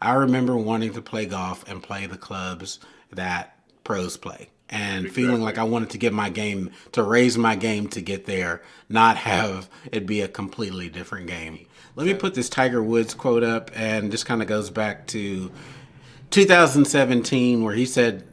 I remember wanting to play golf and play the clubs that pros play and feeling like Exactly. I wanted to get my game, to raise my game to get there, not have it be a completely different game. Let me put this Tiger Woods quote up, and this kind of goes back to 2017, where he said,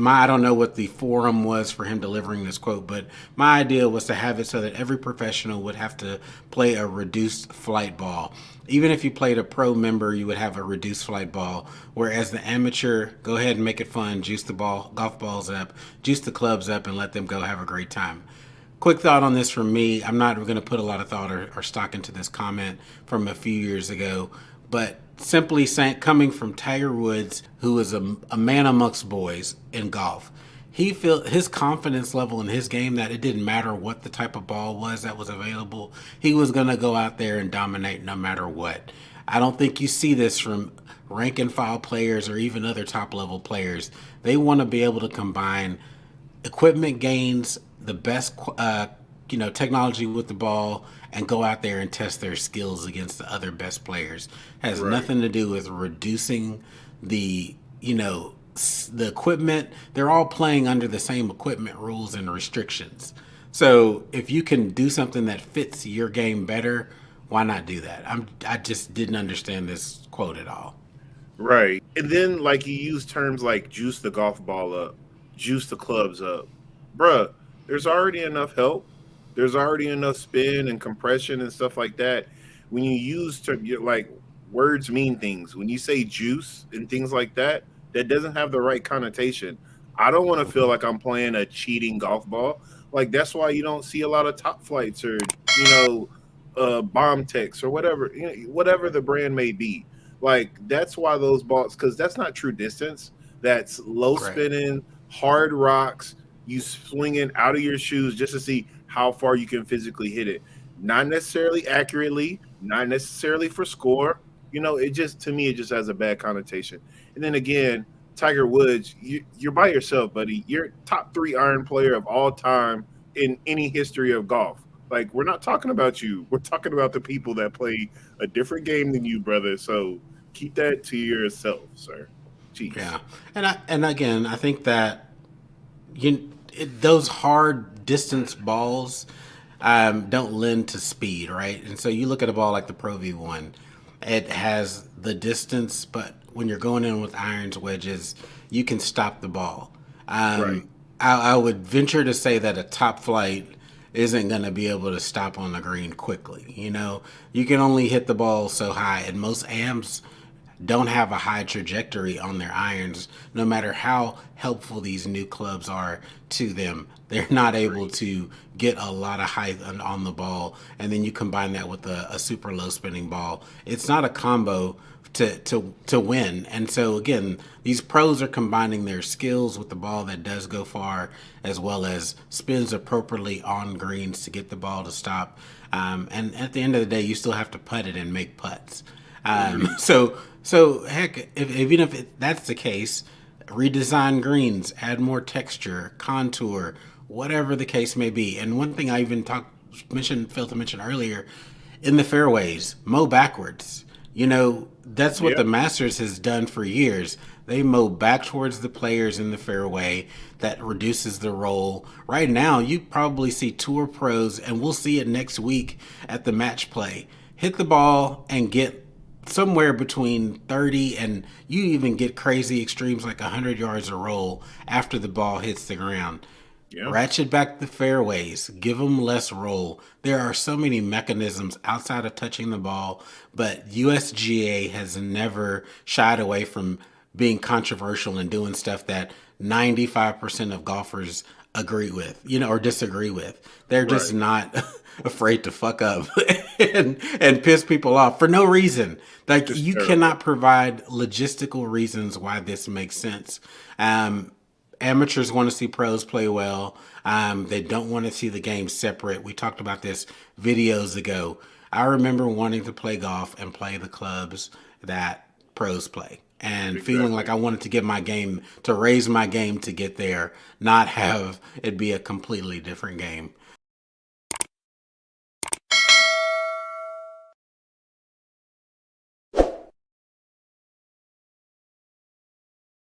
I don't know what the forum was for him delivering this quote, but my idea was to have it so that every professional would have to play a reduced flight ball. Even if you played a pro member, you would have a reduced flight ball. Whereas the amateur, go ahead and make it fun, juice the golf balls up, juice the clubs up, and let them go have a great time. Quick thought on this from me. I'm not going to put a lot of thought or stock into this comment from a few years ago, but simply saying, coming from Tiger Woods, who is a man amongst boys in golf, he felt his confidence level in his game that it didn't matter what the type of ball was that was available. He was going to go out there and dominate no matter what. I don't think you see this from rank and file players or even other top level players. They want to be able to combine equipment gains, the best technology with the ball, and go out there and test their skills against the other best players. Has Right. nothing to do with reducing the the equipment. They're all playing under the same equipment rules and restrictions. So if you can do something that fits your game better, why not do that? I just didn't understand this quote at all. Right. And then like you use terms like juice the golf ball up, juice the clubs up. Bruh, there's already enough help. There's already enough spin and compression and stuff like that. When you use like words mean things. When you say juice and things like that, that doesn't have the right connotation. I don't want to feel like I'm playing a cheating golf ball. Like that's why you don't see a lot of top flights or bomb techs or whatever whatever the brand may be. Like that's why those balls, because that's not true distance. That's low Correct. spinning, hard rocks. You swinging out of your shoes just to see how far you can physically hit it. Not necessarily accurately, not necessarily for score. It just to me it just has a bad connotation. And then again, Tiger Woods, you're by yourself, buddy. You're top three iron player of all time in any history of golf. Like we're not talking about you. We're talking about the people that play a different game than you, brother. So keep that to yourself, sir. Jeez. Yeah, and again, I think that those hard distance balls don't lend to speed, right? And so you look at a ball like the Pro V1, it has the distance, but when you're going in with irons, wedges, you can stop the ball. Right. I would venture to say that a top flight isn't going to be able to stop on the green quickly. You can only hit the ball so high, and most AMs don't have a high trajectory on their irons, no matter how helpful these new clubs are to them. They're not able Agreed. to get a lot of height on the ball, and then you combine that with a super low spinning ball. It's not a combo to win. And so again, these pros are combining their skills with the ball that does go far, as well as spins appropriately on greens to get the ball to stop. And at the end of the day, you still have to putt it and make putts. Um, Agreed. so so heck, even if that's the case, redesign greens, add more texture, contour, whatever the case may be. And one thing I even failed to mention earlier, in the fairways, mow backwards. That's what the Yep. Masters has done for years. They mow back towards the players in the fairway. That reduces the roll. Right now, you probably see tour pros, and we'll see it next week at the match play. Hit the ball and get somewhere between 30, and you even get crazy extremes like 100 yards a roll after the ball hits the ground. Yeah. Ratchet back the fairways, give them less roll. There are so many mechanisms outside of touching the ball, but USGA has never shied away from being controversial and doing stuff that 95% of golfers agree with, or disagree with. They're just Right. not afraid to fuck up and piss people off for no reason. Like, Just you terrible. cannot provide logistical reasons why this makes sense. Um, Amateurs want to see pros play well. They don't want to see the game separate. We talked about this videos ago. I remember wanting to play golf and play the clubs that pros play, and feeling like Exactly. I wanted to get my game, to raise my game to get there, not have it be a completely different game.